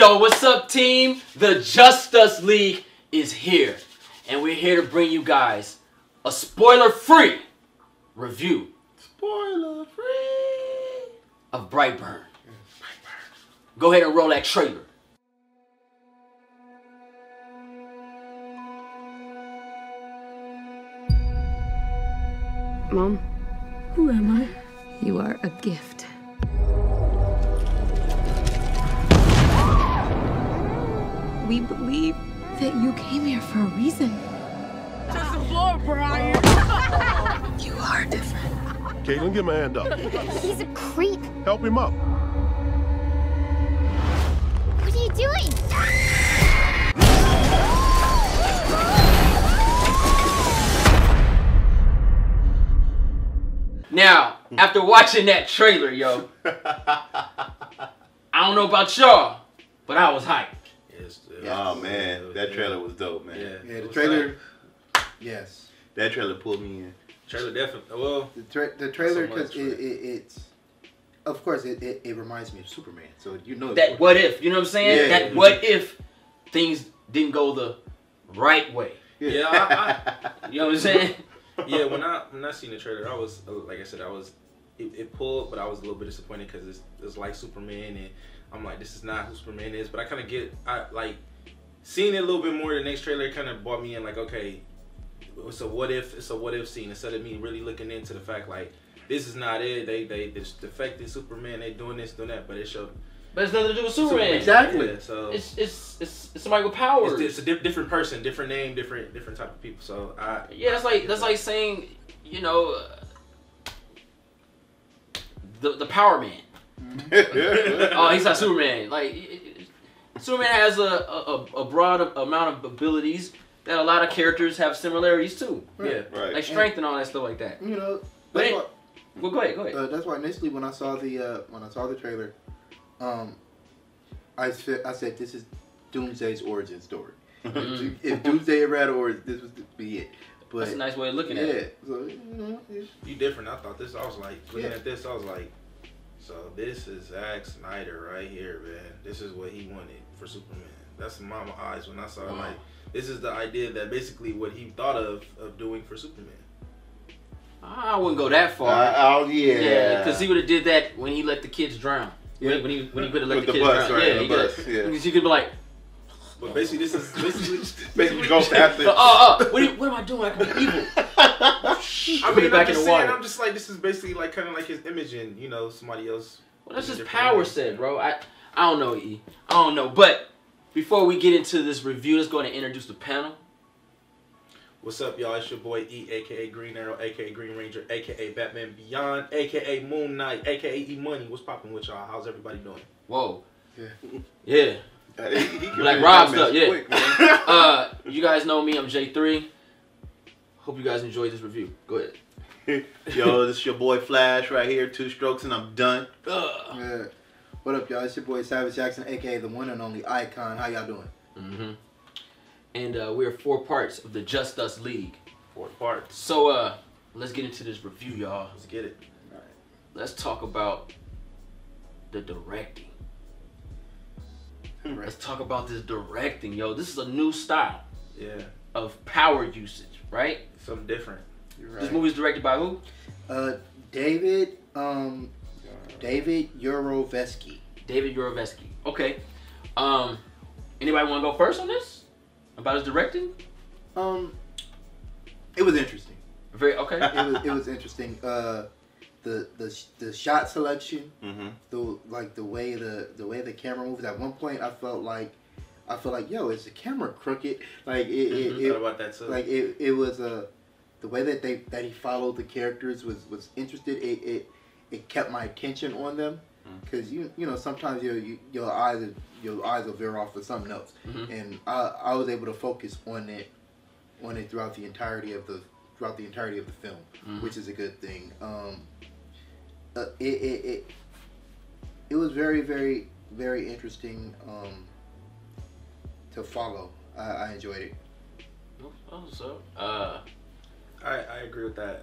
Yo, what's up, team? The Just Us League is here, and we're here to bring you guys a spoiler-free review. Spoiler-free of Brightburn. Go ahead and roll that trailer. Mom, who am I? You are a gift. We believe that you came here for a reason. Touch the floor, Brian. You are different. Caitlin, get my hand up. He's a creep. Help him up. What are you doing? Now, after watching that trailer, yo, I don't know about y'all, but I was hyped. Oh man, that trailer was dope, man. Yeah, the trailer. Yes. That trailer pulled me in. Trailer definitely. Well, the trailer, because it's, of course, it reminds me of Superman. So you know that what if, you know what I'm saying? Yeah. That what if things didn't go the right way. yeah, You know what I'm saying? yeah. When I seen the trailer, I was like I said, it pulled, but I was a little bit disappointed because it's like Superman, and I'm like, this is not who Superman is. But I kind of like seeing it a little bit more. The next trailer kind of brought me in, like, okay, it's a what if scene, instead of me really looking into the fact like this is not it. They just defected Superman. They doing this, doing that, but it showed. But it's nothing to do with Superman. Exactly. Yeah, so it's somebody with powers. It's a different person, different name, different type of people. So yeah, that's like saying, you know, the Power Man. Oh, he's not Superman. Like Superman has a broad amount of abilities that a lot of characters have similarities to. Right. Yeah, Right. Like strength and all that stuff like that. You know, But that's well, go ahead. that's why initially when I saw the trailer, I said this is Doomsday's origin story. Mhm. If Doomsday ever had an origin, this was to be it. But That's a nice way of looking at it. Yeah, so you know, you different. I thought this. I was like looking at this. I was like, so this is Zack Snyder right here, man. This is what he wanted for Superman. That's in my eyes when I saw it. Like, this is the idea that basically what he thought of doing for Superman. I wouldn't go that far. Oh yeah. Yeah, because he would have did that when he let the kids drown. Yeah. When he could have let With the the kids bus, drown. right, Yeah, the he bus, could. yeah. Because you could be like, But basically, this is Basically, go after. what am I doing? I can be evil. I Put mean, it back I'm in just the water. saying, I'm just like, this is basically like kind of like his image and, you know, somebody else. Well, that's just Different power ways. set, bro. I don't know, E. I don't know. But before we get into this review, let's go ahead and introduce the panel. What's up, y'all? It's your boy E, aka Green Arrow, aka Green Ranger, aka Batman Beyond, aka Moon Knight, aka E Money. What's poppin' with y'all? How's everybody doing? Whoa. Yeah. Yeah. He Black Rob stuff, yeah. quick, man. You guys know me. I'm J3. Hope you guys enjoyed this review. Go ahead. Yo, this is your boy Flash right here. 2 strokes and I'm done. yeah. What up, y'all? It's your boy Savage Jackson, aka the one and only Icon. How y'all doing? Mm-hmm. And we're 4 parts of the Just Us League. 4 parts. So let's get into this review, y'all. Let's get it. Let's talk about the directing. Let's talk about this directing, yo. This is a new style Yeah. of power usage, right? Something different. You're right. This movie's directed by who? David Yurovesky. David Yurovesky. Okay. Anybody want to go first on this? About his directing? It was interesting. Very okay. It was interesting. The shot selection, Mm-hmm. the way the camera moves. At one point, I felt like, yo, is the camera crooked? Like I thought about that too. like it was the way that he followed the characters was interested. It kept my attention on them, because you know sometimes your eyes will veer off to something else, and I was able to focus on it throughout the entirety of the film, which is a good thing. It was very, very, very interesting to follow. I enjoyed it. Oh, so I agree with that.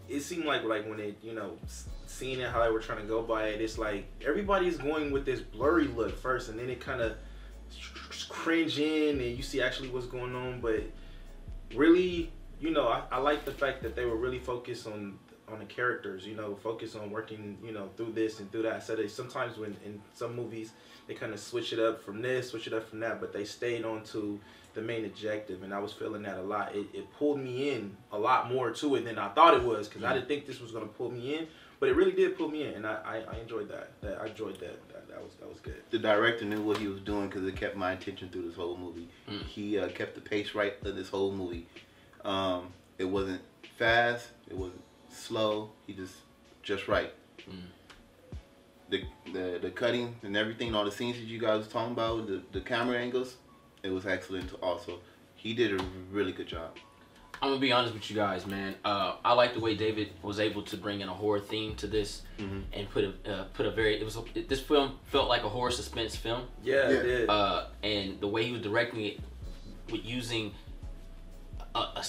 it seemed like when they, you know, seeing it how they were trying to go by it, it's like everybody's going with this blurry look first, and then it kind of cringe in, and you see actually what's going on. But really, you know, I like the fact that they were really focused on the characters, you know, focus on working, you know, through this and through that. So they sometimes when in some movies they kind of switch it up from this, switch it up from that, but they stayed on to the main objective, and I was feeling that a lot. It pulled me in a lot more to it than I thought it was, because I didn't think this was going to pull me in, but it really did pull me in, and I enjoyed that. I enjoyed that. That was good. The director knew what he was doing because it kept my attention through this whole movie. He kept the pace right of this whole movie. It wasn't fast. It wasn't slow. He just right. The cutting and everything, all the scenes that you guys was talking about, the camera angles, it was excellent also. He did a really good job. I'm gonna be honest with you guys, man. I like the way David was able to bring in a horror theme to this, and put a very. This film felt like a horror suspense film. Yeah, it did. And the way he was directing it, with using a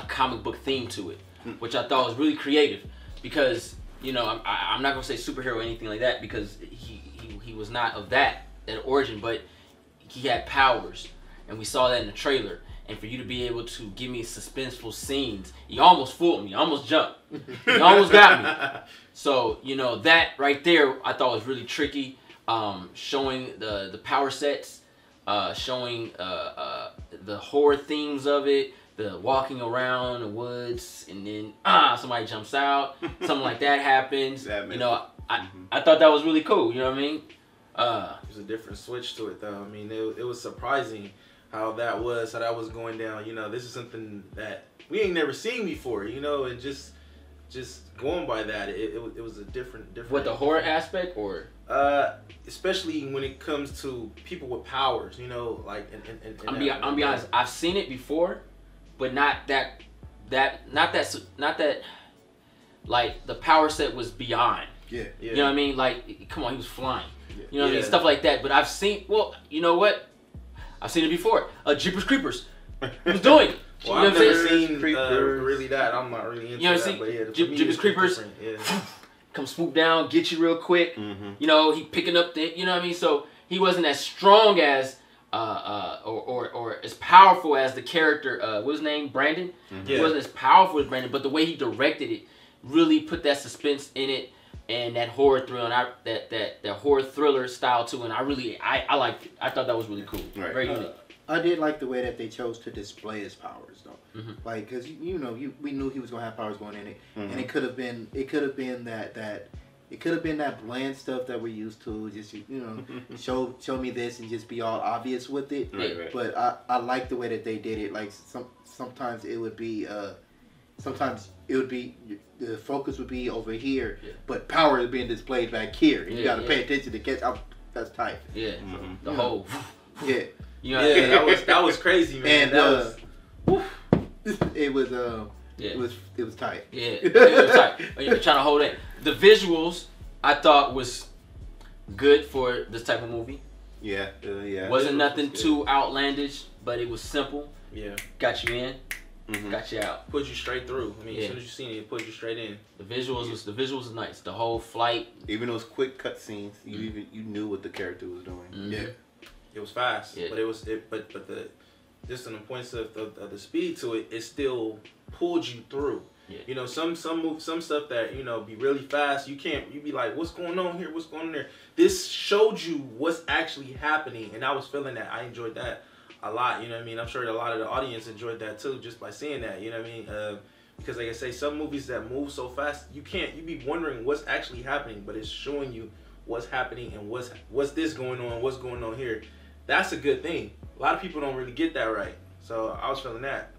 comic book theme to it, which I thought was really creative, because you know I'm not gonna say superhero or anything like that, because he was not of that origin, but he had powers, and we saw that in the trailer. And for you to be able to give me suspenseful scenes, you almost fooled me. You almost jumped. You almost got me. So, you know, that right there I thought was really tricky. Showing the power sets, showing the horror themes of it, the walking around the woods, and then somebody jumps out, something like that happens. You know, I thought that was really cool. You know what I mean? There's a different switch to it, though. I mean, it was surprising how that was going down. You know, this is something that we ain't never seen before, you know, and just going by that, it was a different. What, the horror aspect, or? Especially when it comes to people with powers, you know, like. I'm be honest, I've seen it before, but not that. Like the power set was beyond. Yeah. You know what I mean? Like, come on, he was flying. You know what I mean? Stuff like that. But I've seen. Well, you know what? I've seen it before. Jeepers Creepers. He was doing it. Well, I've never seen really that. I'm not really into that. But yeah, Jeepers Creepers. Come swoop down, get you real quick. You know, he picking up the. You know what I mean? So he wasn't as strong as, or as powerful as the character. What was his name? Brandon. He wasn't as powerful as Brandon, but the way he directed it really put that suspense in it. And that horror thrill, and that horror thriller style too, and I liked it. I thought that was really cool, very unique. I did like the way that they chose to display his powers, though. Like, cause we knew he was gonna have powers going in it, and it could have been that bland stuff that we're used to. Just show me this and just be all obvious with it. Right. But I like the way that they did it. Like sometimes it would be. Sometimes it would be the focus would be over here, but power is being displayed back here, and you got to pay attention to catch up. That's tight. The whole. Yeah. You know, that was crazy, man. And it was tight. Yeah, it was tight. You're trying to hold it. The visuals I thought was good for this type of movie. Yeah. Wasn't nothing too outlandish, but it was simple. Yeah. Got you in. Got you out. Put you straight through. I mean, as soon as you seen it, it put you straight in. The visuals was nice. The whole flight. Even those quick cut scenes, you knew what the character was doing. Yeah. It was fast, but just on the points of the speed to it, it still pulled you through. Yeah. You know, some stuff that, you know, be really fast, you be like, what's going on here? What's going on there? This showed you what's actually happening, and I was feeling that. I enjoyed that a lot, you know what I mean? I'm sure a lot of the audience enjoyed that too, just by seeing that, you know what I mean? Because like I say, some movies that move so fast, you be wondering what's actually happening, but it's showing you what's happening and what's this going on, what's going on here. That's a good thing. A lot of people don't really get that right. So I was feeling that.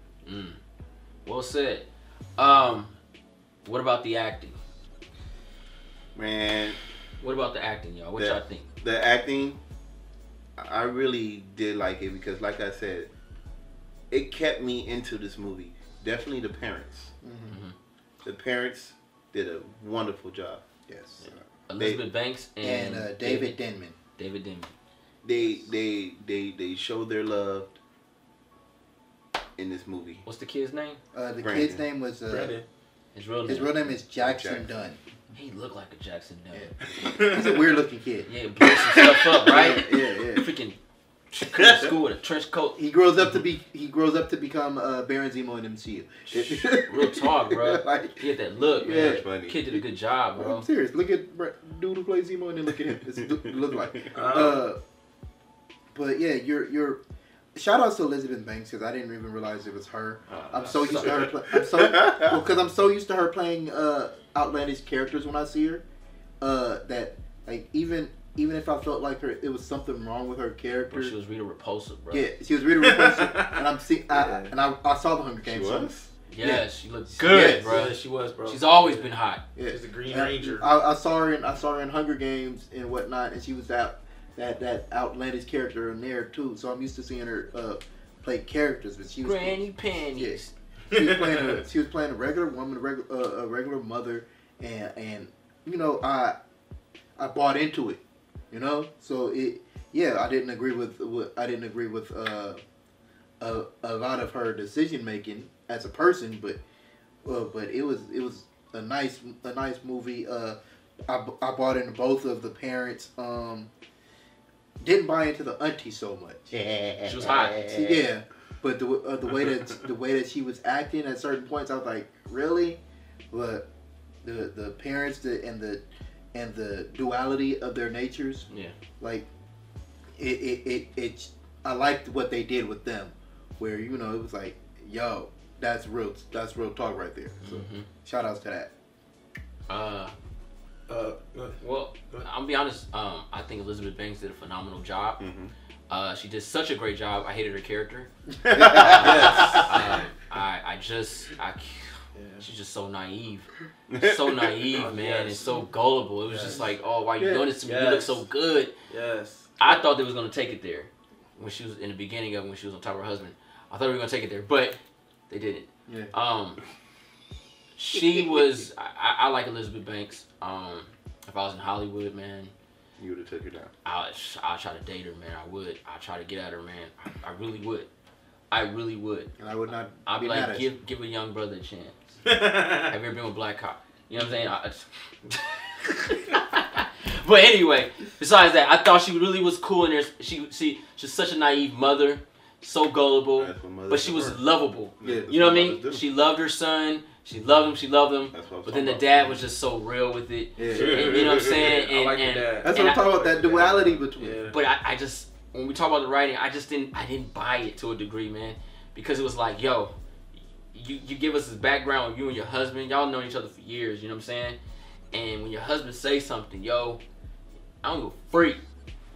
Well said. What about the acting? Man. What about the acting, y'all? What y'all think? The acting, I really did like it because, like I said, it kept me into this movie. Definitely the parents. The parents did a wonderful job. Yes. Yeah. Elizabeth Banks and David Denman. David Denman. They showed their love in this movie. What's the kid's name? The Brandon. kid's name was Brandon. His real name. his real name is Jackson Jackson. Dunn. He looked like a Jackson Dunn. Yeah. He's a weird looking kid. Yeah, blow some stuff up, right? Yeah. Freaking come to school with a trench coat. He grows up to become Baron Zemo in MCU. Real talk, bro. Like, He had that look, man. Yeah. That's funny. Kid did a good job, bro. I'm serious. Look at dude who plays Zemo and then look at him. It's it look like. But yeah, you're. Shout outs to Elizabeth Banks because I didn't even realize it was her. I'm so used to her. Because I'm so used to her playing outlandish characters when I see her. That like even if I felt like it was something wrong with her character. Bro, she was Rita Repulsa, bro. Yeah, she was really repulsive, and I saw the Hunger Games. She so- was? Yeah, she looked good, Yes. bro. Yeah, she was, bro. She's always been hot. Yeah. She's the Green And Ranger. I saw her in Hunger Games and whatnot, and she was that outlandish character in there too. So I'm used to seeing her play characters, but she was Granny panties. she was playing a regular woman, a regular mother, and you know I bought into it, you know. So I didn't agree with a lot of her decision making as a person, but it was a nice movie. I bought into both of the parents. Didn't buy into the auntie so much. She was hot. Yeah, but the way that she was acting at certain points, I was like, really? But the parents and the duality of their natures. Yeah. Like it I liked what they did with them, where it was like, yo, that's real talk right there. So shout outs to that. Well, I'll be honest. I think Elizabeth Banks did a phenomenal job. She did such a great job. I hated her character. She's just so naive. So naive, man, and so gullible. It was just like, oh, why are you doing this to me? You look so good. Yes. I thought they was gonna take it there when she was in the beginning of it, when she was on top of her husband. I thought they were gonna take it there, but they didn't. Yeah. She was. I like Elizabeth Banks. If I was in Hollywood, man, You would have took her down. I'll try to date her, man. I would. I'll try to get at her, man. I really would. I really would. And I would not. I'll be mad like, at you. give a young brother a chance. Have you ever been with Black Cop? You know what I'm saying? But anyway, besides that, I thought she really was cool in there. She's such a naive mother, so gullible, That's what mothers but she was are. lovable. Yeah, You know what I that's mean? mothers do. She loved her son. She loved him. That's what I'm But then the talking dad about. was just so real with it. Yeah. And, you know what I'm saying? I like the dad. That's and what I'm talking about. That duality between. Yeah. But I just, when we talk about the writing, I didn't buy it to a degree, man, because it was like, yo, you give us this background of you and your husband. Y'all known each other for years. You know what I'm saying? And when your husband says something, yo, I don't give a freak.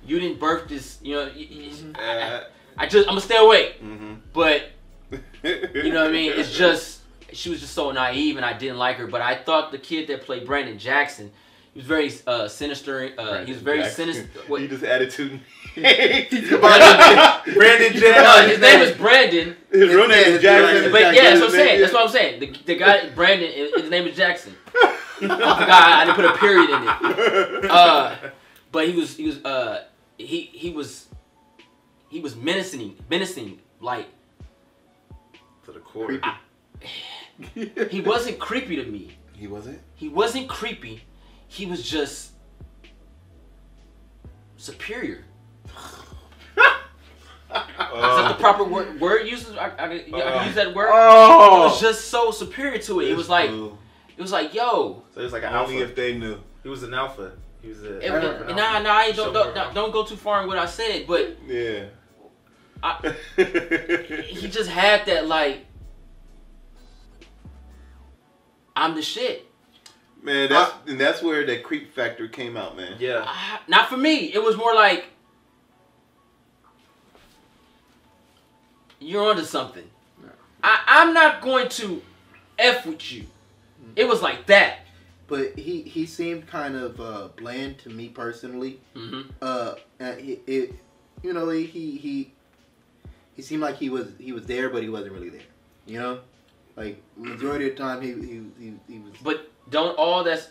You didn't birth this. You know, I'm gonna stay away. But you know what I mean? It's just. She was just so naive, and I didn't like her. But I thought the kid that played Brandon Jackson, he was very sinister. He was very sinister. He just attitude. Brandon No, Jackson. his name is Brandon. His real name is Jackson. But yeah, that's what I'm saying. That's what I'm saying. The guy Brandon, his name is Jackson. I forgot. I didn't put a period in it. But he was menacing, like. To the core. He wasn't creepy to me. He wasn't? He wasn't creepy. He was just superior. Is that the proper word used? I can use that word. Oh! He was just so superior to it. It was like, yo. So he was like an Only alpha. if they knew. He was an alpha. He was a. Don't go too far in what I said, but Yeah. he just had that like, I'm the shit. Man, that's where that creep factor came out, man. Yeah. Not for me. It was more like, you're onto something. I'm not going to F with you. It was like that. But he seemed kind of bland to me personally. And he seemed like he was there, but he wasn't really there. You know, like majority of the time he was. But don't all that's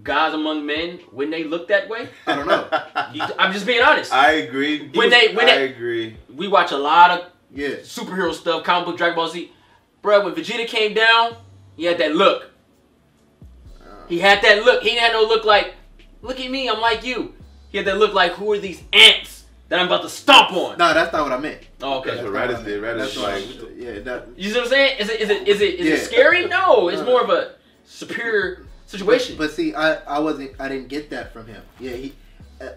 guys among men when they look that way? I don't know. I'm just being honest. I agree. I agree. We watch a lot of Yeah. superhero stuff, comic book, Dragon Ball Z. Bro, when Vegeta came down, he had that look. He had that look. He didn't have no look like, look at me, I'm like you. He had that look like, who are these ants that I'm about to stomp on? No, that's not what I meant. Oh, okay. That's what Raditz did. Raditz like, yeah, that. You see what I'm saying? Is it scary? No, it's more of a superior situation. But see, I didn't get that from him. Yeah, he,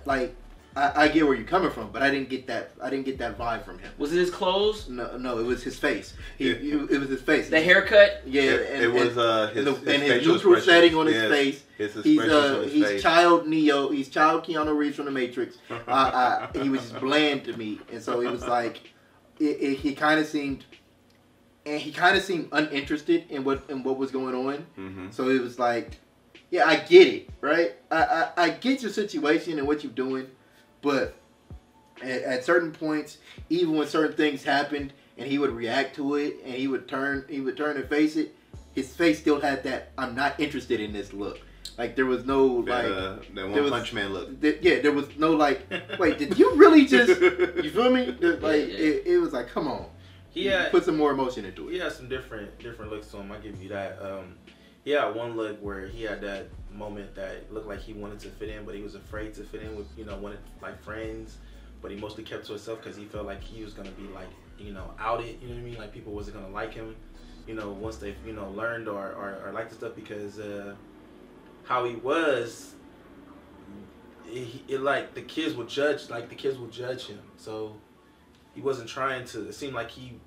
like, I get where you're coming from, but I didn't get that vibe from him. Was it his clothes? No, it was his face. It was his face. The haircut? Yeah, it was his neutral setting on his face. His expressions He's child Neo. He's child Keanu Reeves from the Matrix. He was just bland to me, and so it was like he kind of seemed uninterested in what was going on. Mm-hmm. So it was like, yeah, I get it, right? I get your situation and what you're doing, but at certain points, even when certain things happened and he would react to it and he would turn and face it, his face still had that I'm not interested in this look. Like there was no like that One Punch Man look. There was no like, wait, did you really just? You feel me? Like it was like, come on. Put some more emotion into it. He had some different looks to him. I give you that. He had one look where he had that moment that looked like he wanted to fit in, but he was afraid to fit in with wanted like friends, but he mostly kept to himself because he felt like he was gonna be like outed. You know what I mean? Like people wasn't gonna like him. Once they learned or liked the stuff because how he was. It like the kids would judge him. So. He wasn't trying to. It seemed like he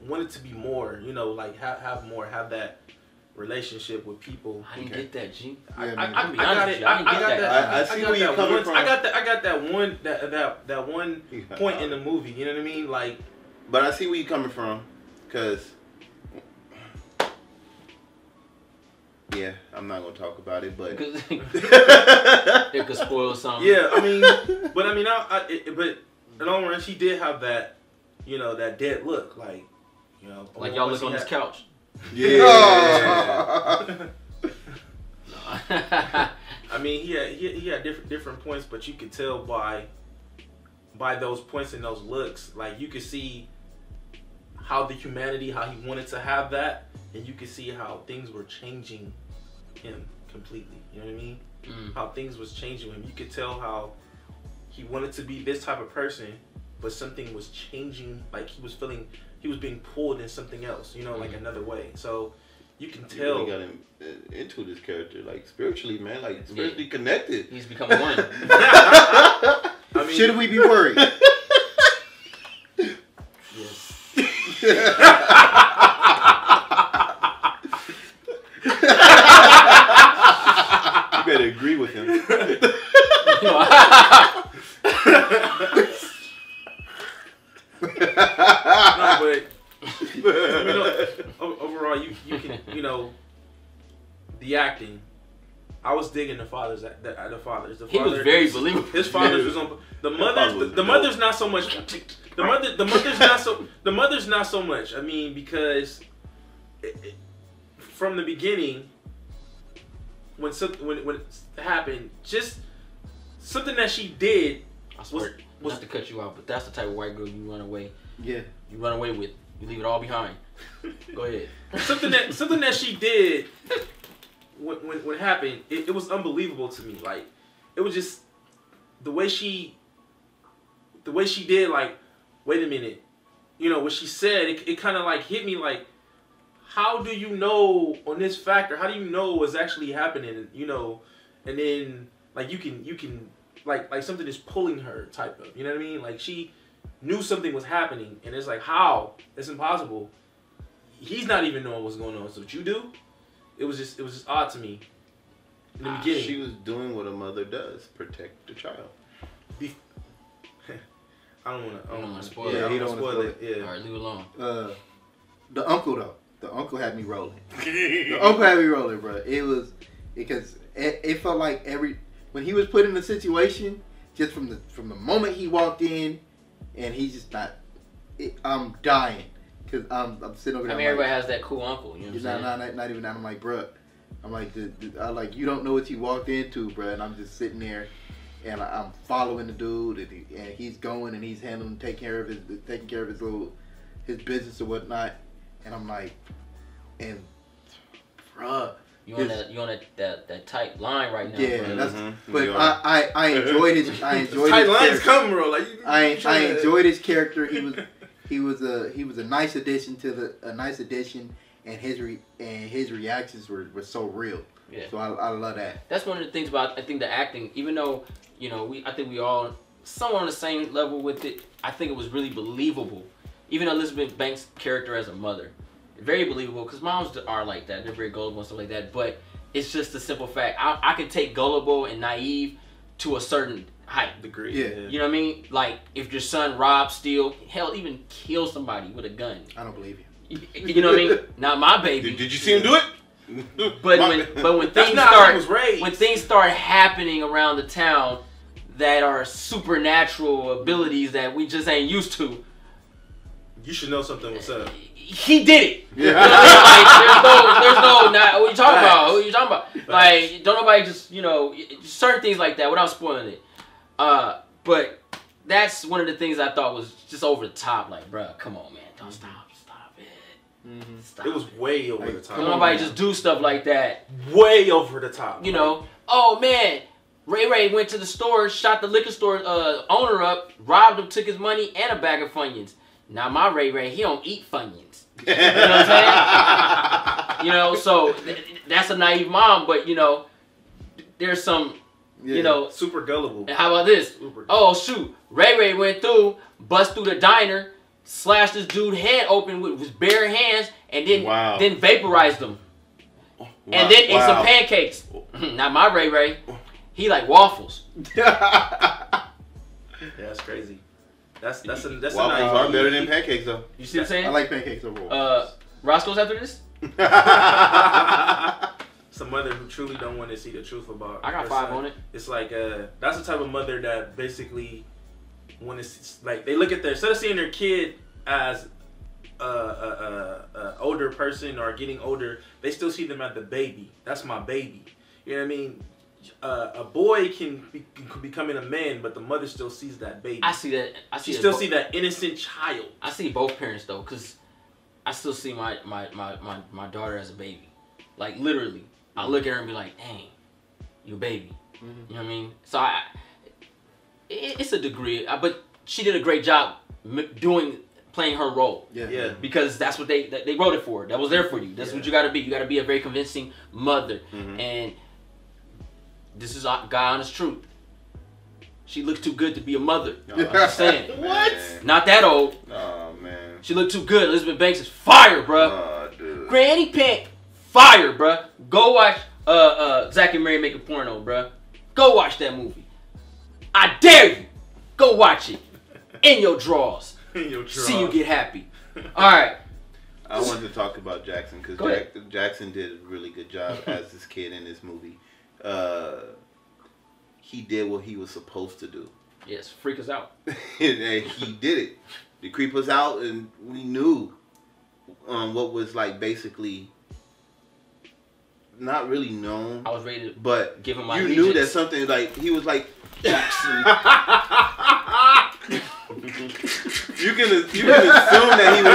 wanted to be more, like have that relationship with people. I didn't get that, G. I got it. I see where you're coming from. I got that one point in the movie. You know what I mean? Like, but I see where you're coming from, cause yeah, I'm not gonna talk about it, but it could spoil something. Yeah, but. In the long run, she did have that, that dead look, like y'all look on this couch. Yeah. I mean, he had different points, but you could tell by those points and those looks, like you could see how the humanity, how he wanted to have that, and you could see how things were changing him completely. You know what I mean? How things was changing him. You could tell how. He wanted to be this type of person, but something was changing. Like he was being pulled in something else, like another way. So you can tell. You really got him into this character, like spiritually, man, like spiritually connected. He's become one. I mean, should we be worried? Yes. You better agree with him. Overall, you can the acting. I was digging the fathers. The fathers. He was very believable. His fathers was on the mothers. The mother's not so much. The mother's not so much. I mean, because from the beginning, when it happened, just something that she did. I swear, not to cut you out, but that's the type of white girl you run away. Yeah. You run away with. You leave it all behind. Go ahead. Something that she did when it happened, it was unbelievable to me. Like it was just the way she did. Like, wait a minute, what she said. It kind of like hit me. Like, how do you know on this factor? How do you know what's actually happening? And then like you can like something is pulling her type of. You know what I mean? Like she knew something was happening, and it's like, how? It's impossible. He's not even knowing what's going on. So what you do? It was just odd to me in the beginning. She was doing what a mother does: protect the child. I don't want to spoil it. Yeah, he don't want to spoil it. Yeah. All right, leave it alone. The uncle though. The uncle had me rolling. The uncle had me rolling, bro. It was because it felt like when he was put in the situation, just from the moment he walked in, and he's just not. I'm dying because I'm sitting over there. I mean, everybody has that cool uncle. You know what I'm saying? Not even that. I'm like, bruh. I'm like, you don't know what you walked into, bruh. And I'm just sitting there, and I'm following the dude, and he's going and he's taking care of his his business or whatnot, and I'm like, and bruh. You on that tight line right now. Yeah, bro. that's. But I enjoyed his. I enjoyed tight his lines character. come, bro. Like I enjoyed his character. He was a nice addition to and his reactions were so real. Yeah. So I love that. That's one of the things about, I think, the acting. Even though, I think we all somewhat on the same level with it. I think it was really believable. Even Elizabeth Banks' character as a mother, very believable, because moms are like that. They're very gullible and stuff like that. But it's just a simple fact. I can take gullible and naive to a certain height. degree. Yeah. You know what I mean? Like, if your son robs, steal, hell, even kill somebody with a gun. I don't believe you. You know what I mean? Not my baby. Did you see him do it? But when That's things not how I start was raised. when things start happening around the town that are supernatural abilities that we just ain't used to, You should know something was up. he did it. Yeah. You know what I mean? Like, there's no, not, what you talking about? What you talking about? Like, don't nobody just, certain things like that without spoiling it. But that's one of the things I thought was just over the top. Like, bruh, come on, man, don't stop it. Stop It was way over the top. Don't nobody just do stuff like that. Way over the top. Oh man, Ray went to the store, shot the liquor store owner up, robbed him, took his money and a bag of Funyuns. Now my Ray, he don't eat Funyuns. You know what I'm saying? So that's a naive mom, but there's some, super gullible. And how about this? Oh shoot, Ray went through, bust through the diner, slashed this dude's head open with his bare hands, and then vaporized him. And then ate some pancakes. Not my Ray. He like waffles. Yeah, that's crazy. That's a Waffles nice are better than pancakes, though. You see what I'm saying? I like pancakes overall. Roscoe's after this? Some mother who truly don't want to see the truth about. I got 5 on it. It's like that's the type of mother that basically want to like they look at instead of seeing their kid as a older person or getting older, they still see them as the baby. That's my baby. You know what I mean? A boy can be becoming a man, but the mother still sees that baby. I see that. She still see that innocent child. I see both parents though, cause I still see my daughter as a baby. Like literally, I look at her and be like, "Dang, you a baby." You know what I mean? So it's a degree, but she did a great job playing her role. Yeah. Because that's what they wrote it for. That was there for you. That's what you got to be. You got to be a very convincing mother. And this is God honest truth. She looks too good to be a mother. I'm just saying. What? Not that old. Oh man. She looked too good. Elizabeth Banks is fire, bruh. Oh, dude. Granny Pink, fire, bruh. Go watch Zack and Mary Make a Porno, bruh. Go watch that movie. I dare you. Go watch it. In your drawers. See you get happy. All right. I wanted to talk about Jackson because Jackson did a really good job as this kid in this movie. He did what he was supposed to do. Yes, freak us out. And he did it. To creep us out, and we knew what was like basically not really known. I was ready to but give him my you allegiance. knew that something like he was like Jackson. You can assume that he was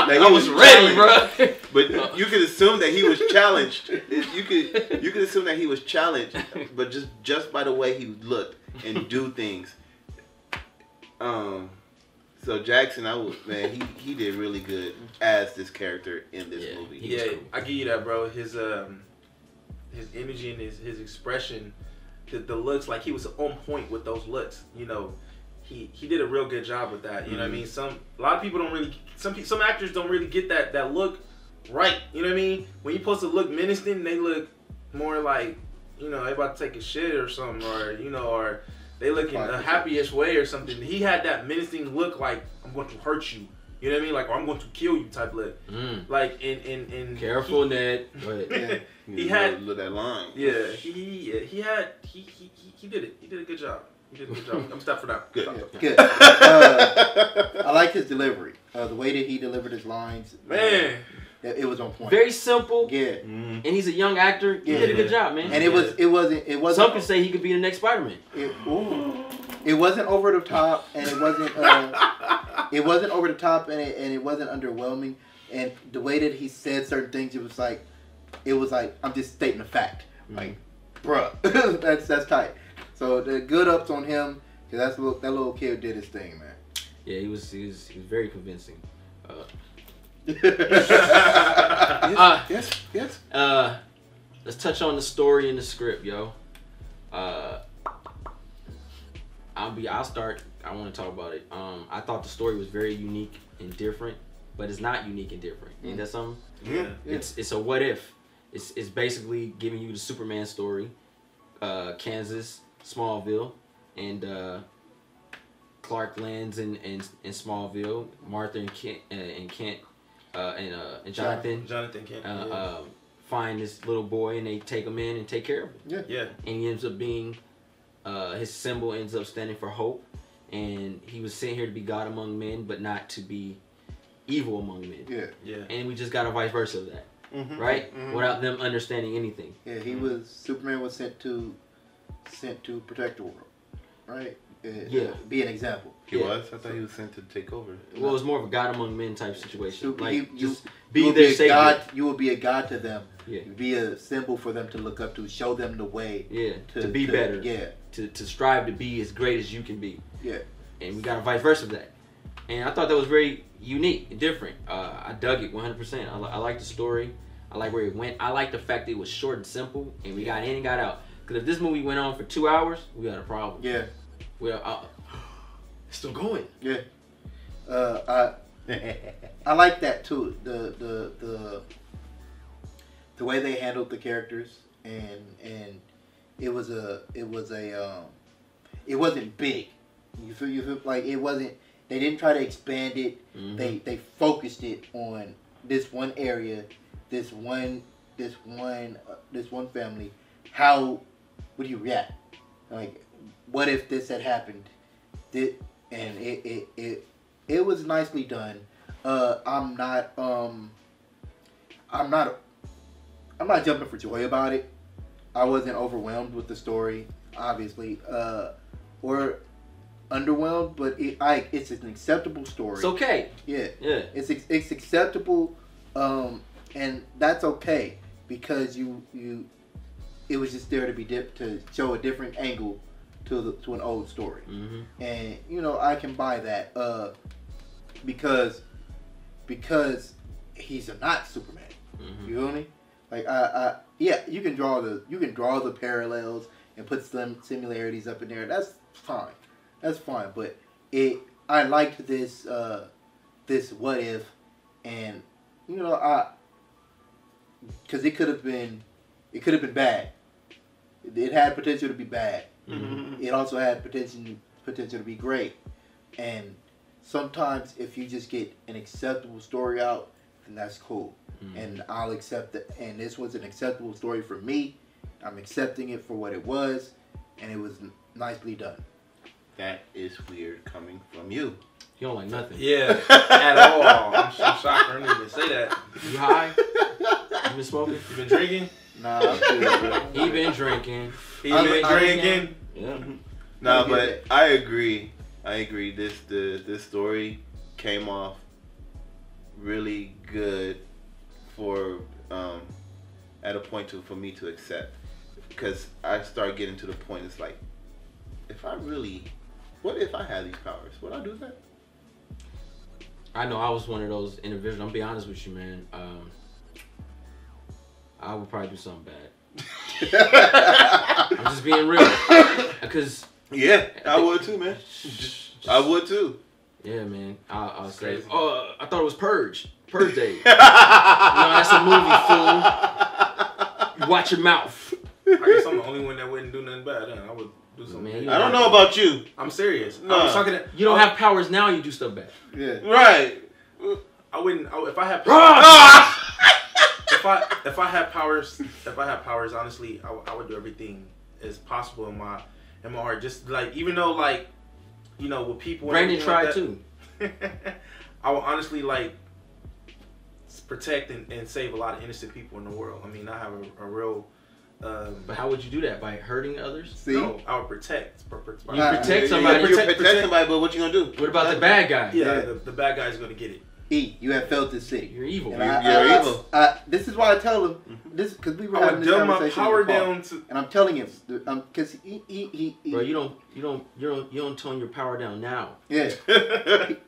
like I was ready, bro. But you could assume that he was challenged. You could assume that he was challenged, but just by the way he looked and do things. So Jackson, he did really good as this character in this movie. Yeah, cool. I give you that, bro. His energy and his expression, the looks, like he was on point with those looks. He did a real good job with that. You know what I mean? A lot of people don't really, some actors don't really get that look right. You know what I mean? When you're supposed to look menacing, they look more like, they about to take a shit or something, or they look in a happy-ish way or something. He had that menacing look, like, I'm going to hurt you. You know what I mean? Like, or I'm going to kill you type look. Like, in careful, Ned. He had that line. Yeah, he did it. He did a good job. He did a good job. I'm stopped for now. Good. I like his delivery. The way that he delivered his lines. Man. It was on point. Very simple. Yeah. And he's a young actor. He did a good job, man. And it wasn't. Some can say he could be the next Spider-Man. It wasn't over the top, and it wasn't. It wasn't over the top, and it wasn't underwhelming. And the way that he said certain things, it was like I'm just stating a fact. Like, bruh, that's tight. So the good ups on him, because that little kid did his thing, man. Yeah, he was very convincing. Yes. Let's touch on the story and the script, yo. I'll start. I want to talk about it. I thought the story was very unique and different, but it's not unique and different. Ain't that something? Yeah. It's a what if. It's basically giving you the Superman story, Kansas, Smallville, and Clark lands in Smallville. Martha and Kent and Jonathan Kent. Find this little boy and they take him in and take care of him. Yeah. And he ends up being his symbol ends up standing for hope, and he was sent here to be God among men, but not to be evil among men. Yeah. And we just got a vice versa of that, right? Without them understanding anything. Yeah, Superman was sent to protect the world, right? Be an example. He was? I thought he was sent to take over. Well, it was more of a God among men type situation. You be will their be a savior. God. You will be a God to them. Yeah. Be a symbol for them to look up to. Show them the way. Yeah. To be better. Yeah. To strive to be as great as you can be. Yeah. And we got a vice versa of that. And I thought that was very unique and different. I dug it 100%. I like the story. I like where it went. I like the fact that it was short and simple, and we got in and got out. Because if this movie went on for 2 hours, we got a problem. Yeah. It's still going. Yeah. I like that too. The way they handled the characters, and it wasn't big. You feel like it wasn't. They didn't try to expand it. They focused it on this one area, this one family. How would you react? Like, what if this had happened? And it was nicely done. I'm not jumping for joy about it. I wasn't overwhelmed with the story, obviously, or underwhelmed, but it's an acceptable story. It's okay. Yeah. It's acceptable, and that's okay because it was just there to be to show a different angle to an old story, and I can buy that because he's not Superman. You feel me? Like yeah, you can draw the parallels and put some similarities up in there. That's fine. But I liked this what if, and because it could have been bad. It had potential to be bad. It also had potential to be great. And sometimes if you just get an acceptable story out, then that's cool. And I'll accept it. And this was an acceptable story for me. I'm accepting it for what it was, and it was nicely done. That is weird coming from you. You don't like nothing. Yeah, at all. I'm shocked for him to even say that. You high? You been smoking? You been drinking? Nah, I'm good, bro. He been drinking. Yeah. No, but I agree. This story came off really good for at a point for me to accept, because I start getting to the point. It's like, what if I had these powers? Would I do that? I know I was one of those individuals. I'm gonna be honest with you, man. I would probably do something bad. I'm just being real. Because I would too, man. I would too. Yeah, man. I'll say, I thought it was Purge Day. No, that's a movie, fool. You watch your mouth. I guess I'm the only one that wouldn't do nothing bad. I would do something. Man, I don't know about you. I'm serious. No. I was talking to, you don't have powers now. You do stuff bad. Yeah. Right. I wouldn't. If I had powers, if I had powers, honestly, I would do everything as possible in my heart. Just like, even though, like, with people. Brandon tried like too. I would honestly, like, protect and save a lot of innocent people in the world. I mean, I have a real. But how would you do that? By hurting others? See? No, I would protect. You protect somebody. You protect somebody, but what you gonna do? What about the bad guy? Yeah, the bad guy's gonna get it. You have failed to see. You're evil. And You're evil. This is why I tell him this because we were I having would this dumb my conversation. power in the car, down to. and I'm telling him because he Bro, you don't tone your power down now. yeah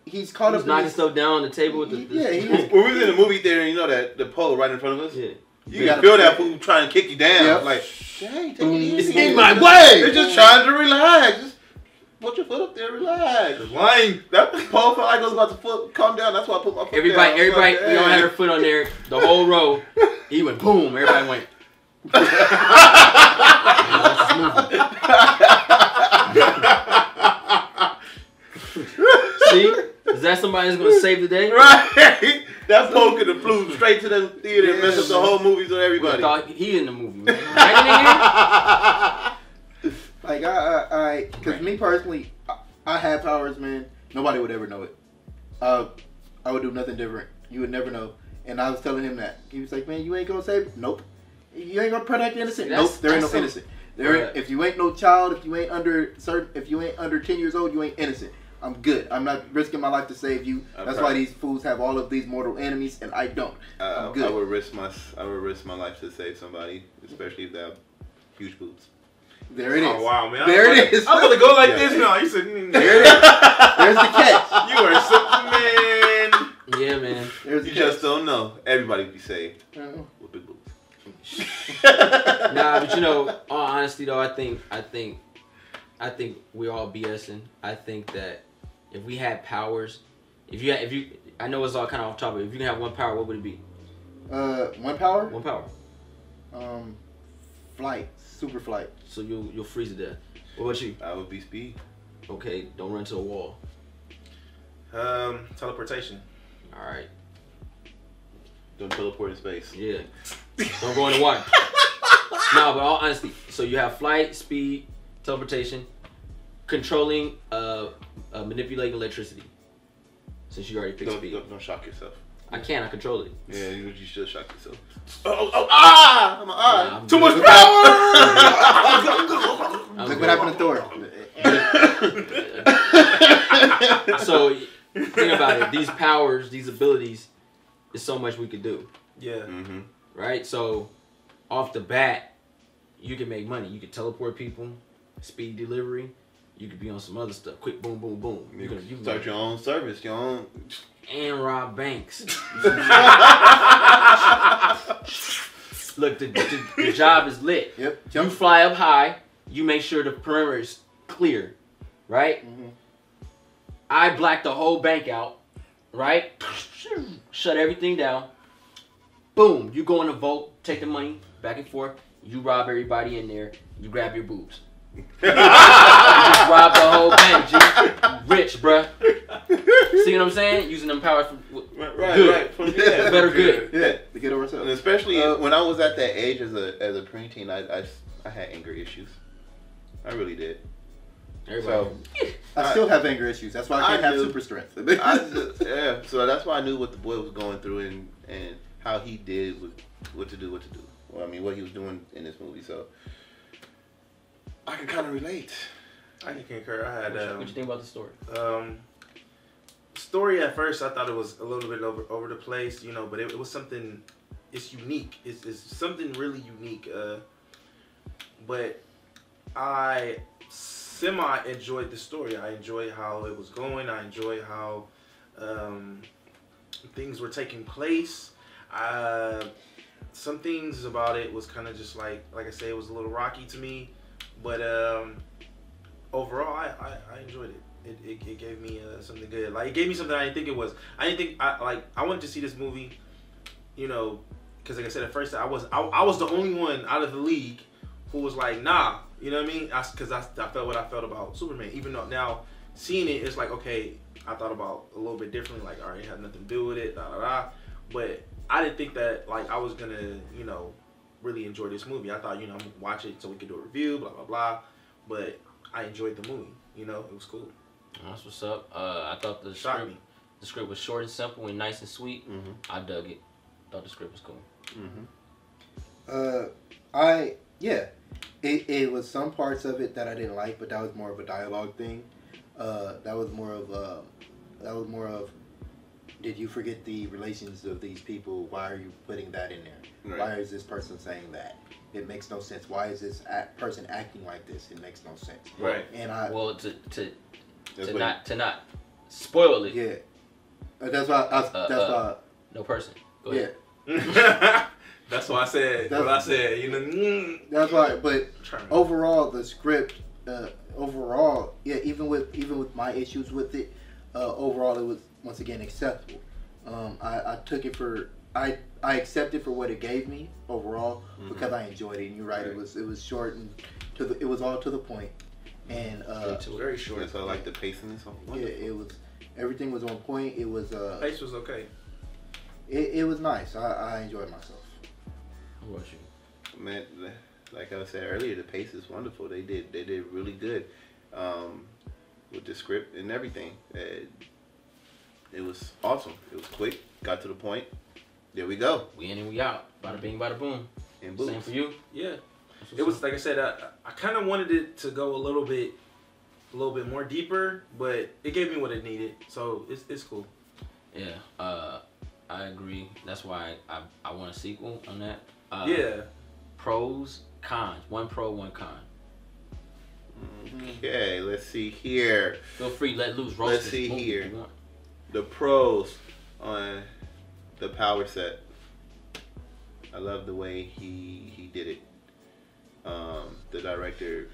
he's caught He's up. knocking in stuff down on the table with the When we was in the movie theater, you know that the pole right in front of us. yeah. You can feel that fool trying to kick you down. Yep. Like, hey, take it easy. It's in my way. They're just trying to relax. Just put your foot up there, relax. Lying. That pole felt like it was about to calm down. That's why I put my foot Everybody, down. everybody, Like, we all had her foot on there. The whole row. He went boom. Everybody went. See, is that somebody that's gonna save the day? Right. That pole could have flew straight to the theater and messed up the whole movie to everybody. I thought he in the movie, man. Right in here? Like because me personally, I have powers, man. Nobody would ever know it. I would do nothing different. You would never know. And I was telling him that. He was like, "Man, you ain't gonna save? Nope. You ain't gonna protect the innocent? Nope. There ain't no innocent. If you ain't no child, if you ain't under 10 years old, you ain't innocent. I'm good. I'm not risking my life to save you. That's why these fools have all of these mortal enemies, and I don't. I'm good. I would risk my life to save somebody, especially if they have huge boobs. There it is. Oh wow, man! There it is. I'm gonna go like this now. You said, There it is. There's the catch. You are Superman. Yeah, man. There's the You catch. just don't know. Everybody be saved with big boobs. Nah, but you know, all honesty though, I think we all BSing. I think that if we had powers, if you, I know it's all kind of off topic. If you can have one power, what would it be? One power. One power. Flight. Super flight. So you'll freeze to death. What about you? I would be speed. Okay, don't run to a wall. Teleportation. All right. Don't teleport in space. Yeah. Don't go in the water. No, but all honesty. So you have flight, speed, teleportation, controlling, manipulating electricity. Since you already picked speed. Don't shock yourself. I can. I control it. Yeah, you should shock yourself. I'm Too much power. Look what happened to Thor. So think about it. These powers, these abilities, is so much we could do. Yeah. Mm-hmm. Right? So off the bat, you can make money. You can teleport people, speed delivery. You could be on some other stuff. Quick, boom, boom, boom. You can Start your own service, your own. And rob banks. Look, the job is lit. Yep. You fly up high. You make sure the perimeter is clear, right? Mm-hmm. I black the whole bank out, right? Shut everything down. Boom. You go in the vault, take the money back and forth. You rob everybody in there. You grab your boobs. You just rob the whole bank, G. Rich, bruh. See what I'm saying? Using them powers for good. Right. Yeah, better good. Yeah, to get over And ourselves. especially when I was at that age as a preteen, I had anger issues. I really did. Everybody. I still have anger issues. That's why I can't have do. super strength. Yeah, so that's why I knew what the boy was going through and how he did with what to do. Well, I mean, what he was doing in this movie. So I can kind of relate. I can concur. I had. What you think about the story? Story at first, I thought it was a little bit over the place, you know, but it was something. It's unique. It's something really unique. But I enjoyed the story. I enjoyed how it was going. I enjoyed how things were taking place. Some things about it was kind of just like I say, it was a little rocky to me, but overall, I enjoyed it. It gave me something good. Like, it gave me something I didn't think it was. I wanted to see this movie, you know, because like I said at first, I was the only one out of the league who was like, nah, you know what I mean? Because I felt what I felt about Superman. Even though now seeing it, it's like, okay, I thought about a little bit differently. Like, all right, it had nothing to do with it, But I didn't think that like I was gonna, you know, really enjoy this movie. I thought, you know, I'm gonna watch it so we could do a review, blah blah blah. But I enjoyed the movie. You know, it was cool. That's what's up. I thought the script was short and simple and nice and sweet. Mm-hmm. I dug it. thought the script was cool. It was some parts of it that I didn't like, but that was more of a dialogue thing. That was more of did you forget the relations of these people? Why are you putting that in there? Right. Why is this person saying that? It makes no sense. Why is this person acting like this? It makes no sense. Right. And to not spoil it. Yeah. That's why. No person. Go ahead. Yeah. That's why I said what I said. You know. That's why. But overall, the script. Overall, yeah. Even with my issues with it, overall it was once again acceptable. I took it for I accepted for what it gave me overall because I enjoyed it. And you're right. It was short and it was all to the point. And very short. So I like the pacing and something. Yeah, it was. Everything was on point. It was. Pace was okay. It was nice. I enjoyed myself. How about you? Man, like I said earlier, the pace is wonderful. They did really good with the script and everything. It was awesome. It was quick. Got to the point. There we go. We in and we out. Bada bing, bada boom. And Same for you. Yeah. It was like I said. I kind of wanted it to go a little bit more deeper, but it gave me what it needed. So it's cool. Yeah. I agree. That's why I want a sequel on that. Yeah. Pros, cons. One pro, one con. Okay, let's see here. Feel free, let loose. Roast Let's this see movie here. if you want. The pros on the power set. I love the way he did it. The director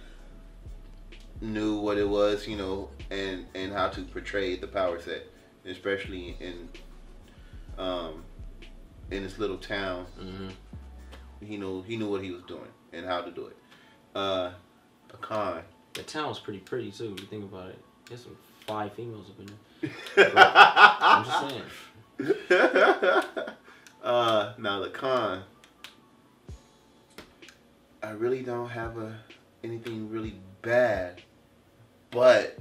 knew what it was, you know, and how to portray the power set, especially in this little town. He knew what he was doing and how to do it. A con. The town was pretty too. If you think about it, there's some 5 females up in there. I'm just saying. Now the con. I really don't have anything really bad, but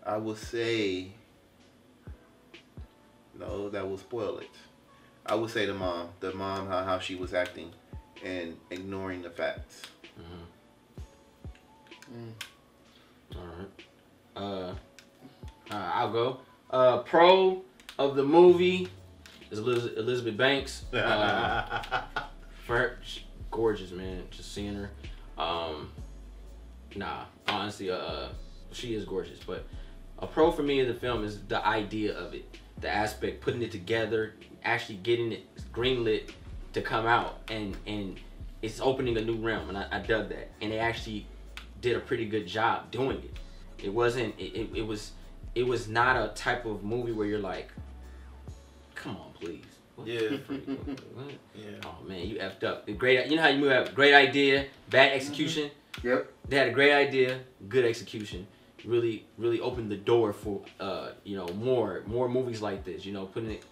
I will say no, that will spoil it. I would say the mom, how she was acting and ignoring the facts. All right. I'll go. Pro of the movie is Elizabeth Banks. For her, she's gorgeous, man. Just seeing her. Honestly, she is gorgeous. But a pro for me of the film is the idea of it, the aspect, putting it together, actually getting it greenlit to come out, and it's opening a new realm, and I dug that. And they actually did a pretty good job doing it. It wasn't. It was not a type of movie where you're like, come on, please. What the freak? What? Yeah. Oh man, you effed up. You know how you have great idea, bad execution. Yep. They had a great idea, good execution. Really opened the door for more movies like this. Putting it,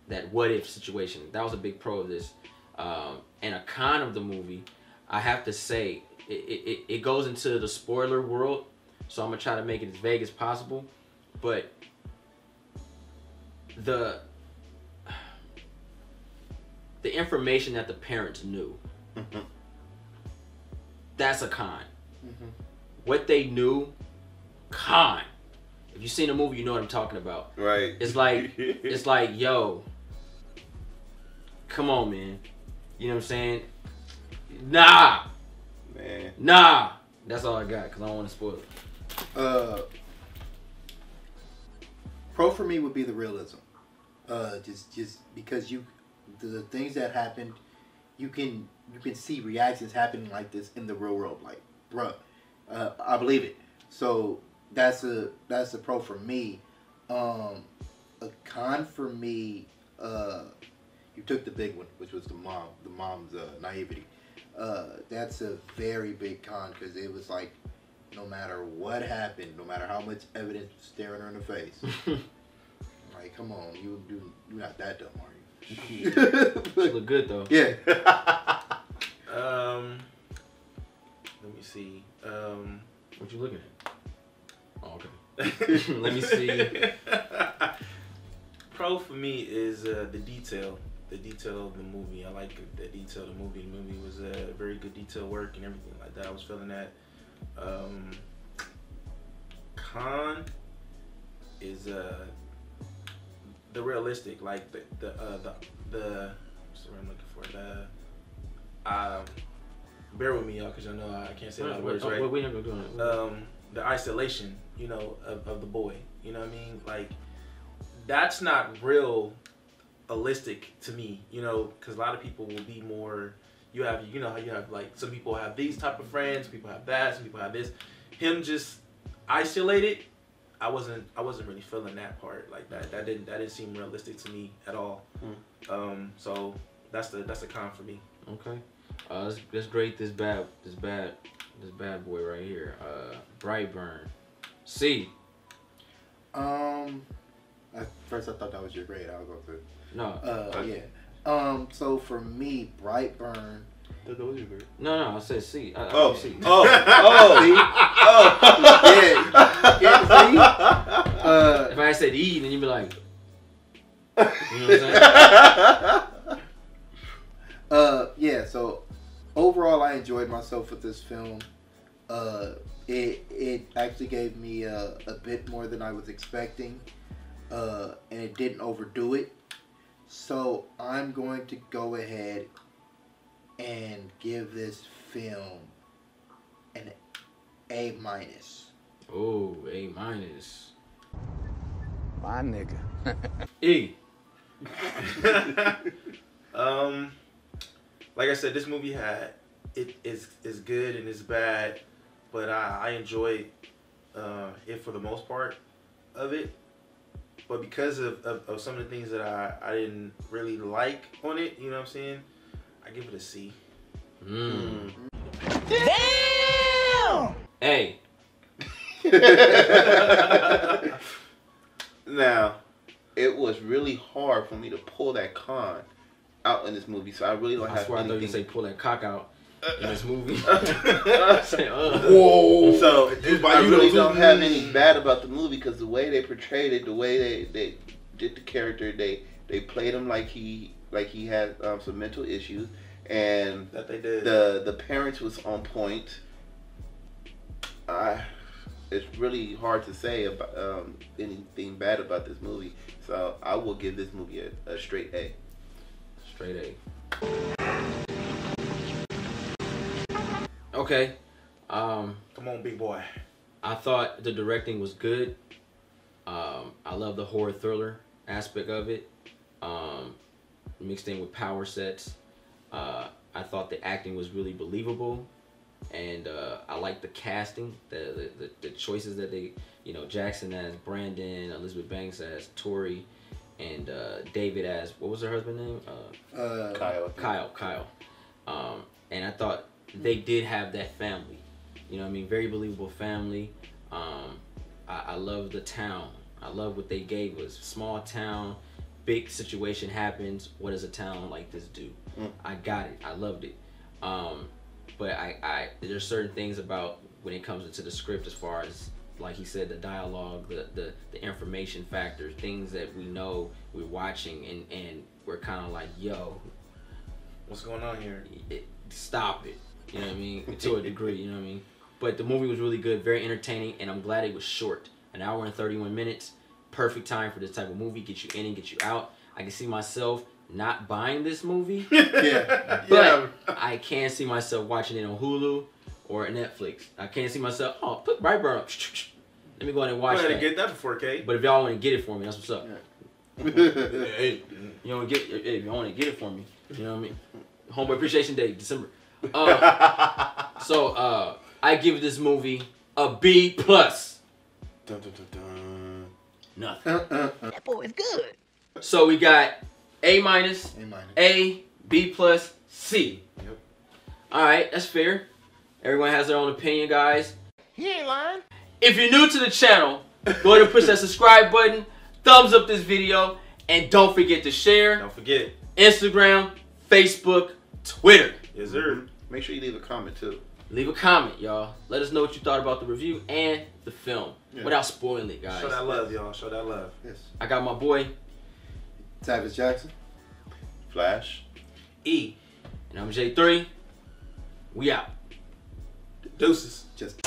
that what if situation. That was a big pro of this. And a con of the movie, I have to say, it goes into the spoiler world. So I'm gonna try to make it as vague as possible, but the information that the parents knew, that's a con. What they knew, con. If you've seen the movie, you know what I'm talking about. Right. It's like, yo, come on, man. You know what I'm saying? Nah. Man. Nah. That's all I got, because I don't want to spoil it. Pro for me would be the realism. Just because the things that happened, you can see reactions happening like this in the real world. Like, bruh, I believe it. So that's a pro for me. A con for me, you took the big one, which was the mom's naivety. That's a very big con, because it was like, no matter what happened, no matter how much evidence was staring her in the face, like, come on, you're not that dumb, are you? She look good though. Yeah. Let me see. What you looking at? Oh, okay. Let me see. Pro for me is the detail. The detail of the movie. I like the detail of the movie. The movie was very good detail work and everything like that. I was feeling that. Con is the realistic, like the what's the word I'm looking for? Bear with me, y'all, because I know I can't say a lot of words, right? The isolation, you know, of the boy. You know what I mean? Like, that's not realistic to me, you know, because a lot of people will be more. You have, you know, how you have like some people have these type of friends, people have that, some people have this. Him just isolated. I wasn't really feeling that part like that. That didn't seem realistic to me at all. So that's a con for me. Okay. Let's grade this bad boy right here. Brightburn. C. At first I thought that was your grade. I'll go through. No. Yeah. So for me, Brightburn. That was your grade. No, I said C. See? Yeah. See? If I said E, then you'd be like, you know what I'm saying? Yeah. So overall, I enjoyed myself with this film. It actually gave me a bit more than I was expecting, and it didn't overdo it. So I'm going to go ahead and give this film an A-. Oh, A-. My nigga. E. Like I said, this movie is good and it's bad, but I enjoyed it for the most part of it. But because of some of the things that I didn't really like on it, you know what I'm saying? I give it a C. Damn! A. Now, it was really hard for me to pull that con out in this movie, so I really don't have I swear anything. I thought you say pull that cock out in this movie. Whoa! So I really don't have any bad about the movie because the way they portrayed it, the way they did the character, they played him like he had some mental issues, and that they did. The parents was on point. It's really hard to say about anything bad about this movie, so I will give this movie a straight A. Straight A. Okay. Come on, big boy. I thought the directing was good. I love the horror thriller aspect of it. Mixed in with power sets. I thought the acting was really believable. And I like the casting, the choices that they, you know, Jackson as Brandon, Elizabeth Banks as Tori, and David as, what was her husband name? Kyle. And I thought they did have that family. You know what I mean? Very believable family. I love the town. I love what they gave us. Small town, big situation happens. What does a town like this do? I got it. I loved it. But there's certain things about when it comes into the script, as far as, like he said, the dialogue, the information factor, things that we know we're watching and we're kind of like, yo, what's going on here? Stop it. You know what I mean? To a degree, you know what I mean? But the movie was really good, very entertaining, and I'm glad it was short. An hour and 31 minutes. Perfect time for this type of movie. Get you in and get you out. I can see myself not buying this movie. But I can see myself watching it on Hulu or Netflix. I can't see myself, put Brightburn up. Let me go ahead and watch that. Get that for 4K. But if y'all want to get it for me, that's what's up. Hey, you want to get it for me. You know what I mean? Homeboy Appreciation Day, December. So I give this movie a B+. Dun, dun, dun, dun. Nothing. That boy is good. So we got A-, A, B+, C. Yep. All right, that's fair. Everyone has their own opinion, guys. He ain't lying. If you're new to the channel, go ahead and push that subscribe button, thumbs up this video, and don't forget to share. Don't forget. Instagram, Facebook, Twitter. Yes, sir. Make sure you leave a comment too. Leave a comment, y'all. Let us know what you thought about the review and the film. without spoiling it, guys. Show that love, y'all. Show that love. Yes. I got my boy Tavis Jackson. Flash. E. and I'm J3. We out. Deuces. Just.